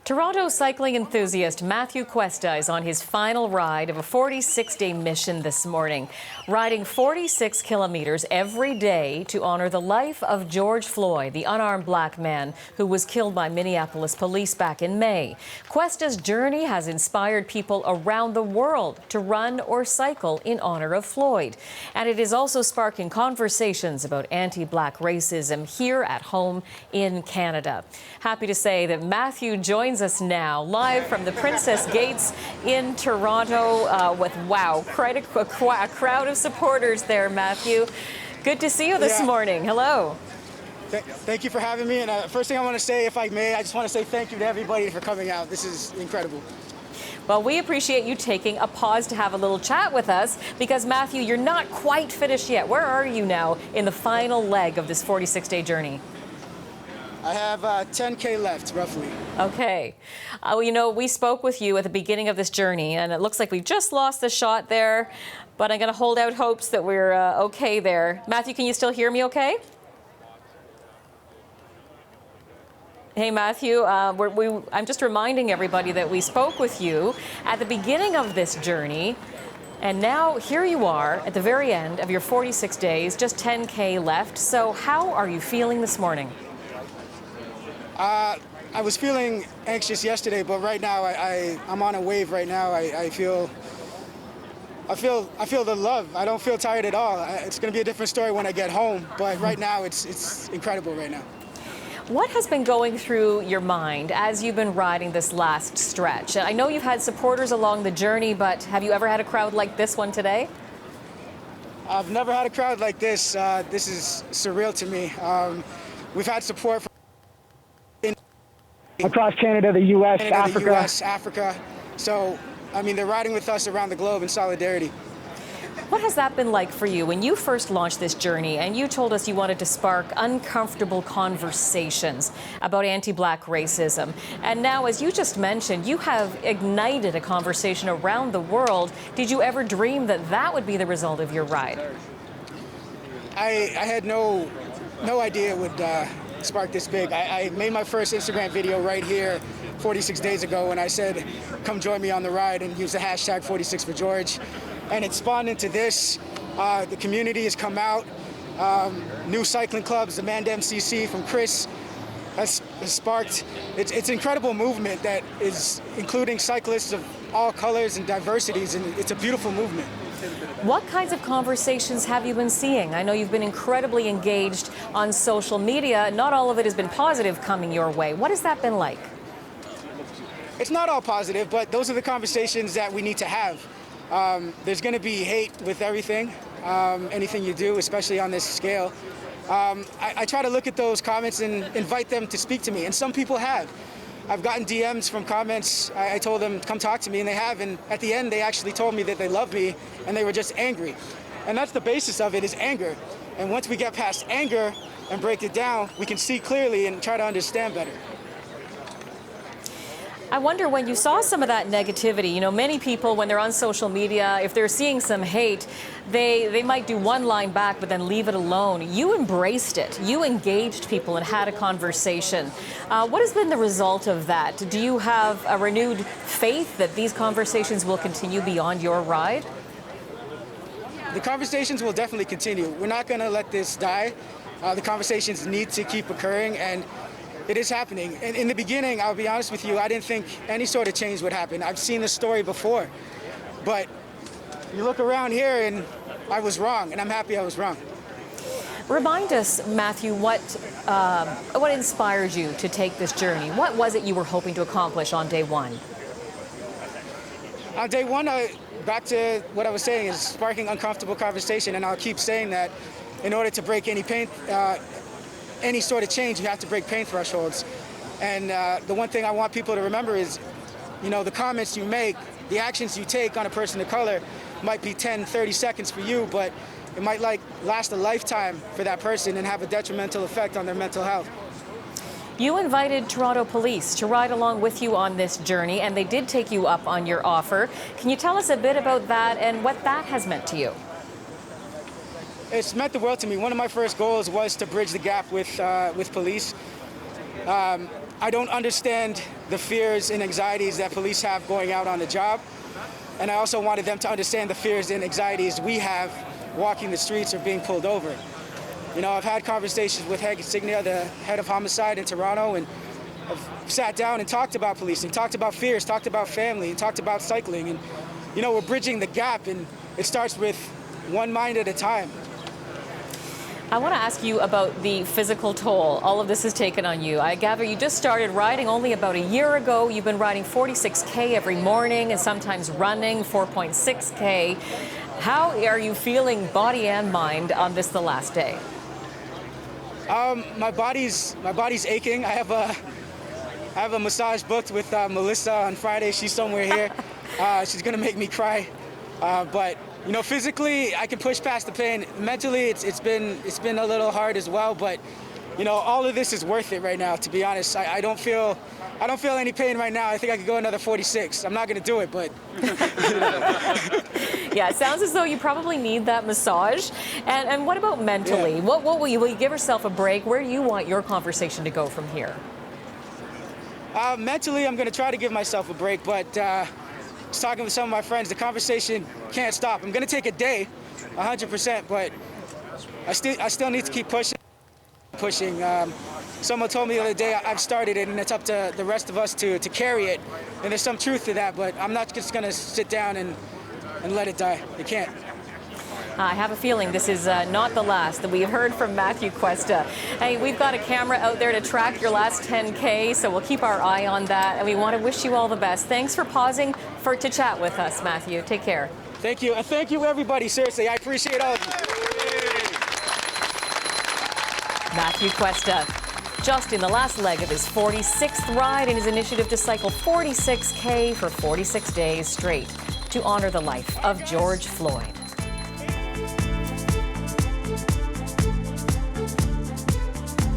Toronto cycling enthusiast Matthew Cuesta is on his final ride of a 46-day mission this morning, riding 46 kilometres every day to honour the life of George Floyd, the unarmed black man who was killed by Minneapolis police back in May. Cuesta's journey has inspired people around the world to run or cycle in honour of Floyd. And it is also sparking conversations about anti-black racism here at home in Canada. Happy to say that Matthew joins us now live from the Princess Gates in Toronto with, quite a crowd of supporters there, Matthew. Good to see you this morning. Hello. Thank you for having me. And first thing I want to say, if I may, I just want to say thank you to everybody for coming out. This is incredible. Well, we appreciate you taking a pause to have a little chat with us because, Matthew, you're not quite finished yet. Where are you now in the final leg of this 46-day journey? I have 10K left, roughly. Okay. You know, we spoke with you at the beginning of this journey, and it looks like we've just lost the shot there, but I'm going to hold out hopes that we're okay there. Matthew, can you still hear me okay? Hey, Matthew, I'm just reminding everybody that we spoke with you at the beginning of this journey, and now here you are at the very end of your 46 days, just 10K left. So how are you feeling this morning? I was feeling anxious yesterday, but right now I'm on a wave right now. I feel the love. I don't feel tired at all. It's going to be a different story when I get home, but right now it's incredible right now. What has been going through your mind as you've been riding this last stretch? I know you've had supporters along the journey, but have you ever had a crowd like this one today? I've never had a crowd like this. This is surreal to me. We've had support from across Canada, the U.S., Africa. So, I mean, they're riding with us around the globe in solidarity. What has that been like for you when you first launched this journey and you told us you wanted to spark uncomfortable conversations about anti-black racism? And now, as you just mentioned, you have ignited a conversation around the world. Did you ever dream that that would be the result of your ride? I had no idea it would spark this big. I made my first Instagram video right here 46 days ago when I said, come join me on the ride, and use the hashtag 46 for George. And it spawned into this. The community has come out. New cycling clubs, the Mand MCC from Chris has sparked. It's an incredible movement that is including cyclists of all colors and diversities, and it's a beautiful movement. What kinds of conversations have you been seeing? I know you've been incredibly engaged on social media. Not all of it has been positive coming your way. What has that been like? It's not all positive, but those are the conversations that we need to have. There's going to be hate with everything, anything you do, especially on this scale. I try to look at those comments and invite them to speak to me, and some people have. I've gotten DMs from comments. I told them, come talk to me, and they have. And at the end, they actually told me that they love me, and they were just angry. And that's the basis of it, is anger. And once we get past anger and break it down, we can see clearly and try to understand better. I wonder, when you saw some of that negativity, you know, many people, when they're on social media, if they're seeing some hate, they might do one line back, but then leave it alone. You embraced it. You engaged people and had a conversation. What has been the result of that? Do you have a renewed faith that these conversations will continue beyond your ride? The conversations will definitely continue. We're not going to let this die. The conversations need to keep occurring, and it is happening. And in the beginning, I'll be honest with you, I didn't think any sort of change would happen. I've seen this story before. But you look around here and I was wrong, and I'm happy I was wrong. Remind us, Matthew, what inspired you to take this journey? What was it you were hoping to accomplish on day one? On day one, back to what I was saying, is sparking uncomfortable conversation, and I'll keep saying that in order to break any sort of change, you have to break pain thresholds. And the one thing I want people to remember is, you know, the comments you make, the actions you take on a person of color might be 10, 30 seconds for you, but it might last a lifetime for that person and have a detrimental effect on their mental health. You invited Toronto police to ride along with you on this journey, and they did take you up on your offer. Can you tell us a bit about that and what that has meant to you? It's meant the world to me. One of my first goals was to bridge the gap with police. I don't understand the fears and anxieties that police have going out on the job. And I also wanted them to understand the fears and anxieties we have walking the streets or being pulled over. You know, I've had conversations with Head Signia, the head of homicide in Toronto, and I've sat down and talked about policing, talked about fears, talked about family, and talked about cycling. And, you know, we're bridging the gap, and it starts with one mind at a time. I want to ask you about the physical toll all of this has taken on you. I gather you just started riding only about a year ago. You've been riding 46K every morning and sometimes running 4.6K. How are you feeling body and mind on this, the last day? My body's aching. I have a massage booked with Melissa on Friday. She's somewhere here. She's gonna make me cry. But you know, physically, I can push past the pain. Mentally, it's been a little hard as well. But you know, all of this is worth it right now. To be honest, I don't feel any pain right now. I think I could go another 46. I'm not gonna do it, but. Yeah, it sounds as though you probably need that massage. And what about mentally? Yeah. What will you give yourself a break? Where do you want your conversation to go from here? Mentally, I'm gonna try to give myself a break, but. I was talking with some of my friends, the conversation can't stop. I'm gonna take a day, 100%, but I still need to keep pushing. Someone told me the other day I've started it, and it's up to the rest of us to carry it. And there's some truth to that, but I'm not just gonna sit down and let it die. It can't. I have a feeling this is not the last that we've heard from Matthew Cuesta. Hey, we've got a camera out there to track your last 10K, so we'll keep our eye on that, and we want to wish you all the best. Thanks for pausing to chat with us, Matthew. Take care. Thank you, and thank you, everybody. Seriously, I appreciate all of you. Matthew Cuesta, just in the last leg of his 46th ride in his initiative to cycle 46K for 46 days straight to honor the life of George Floyd.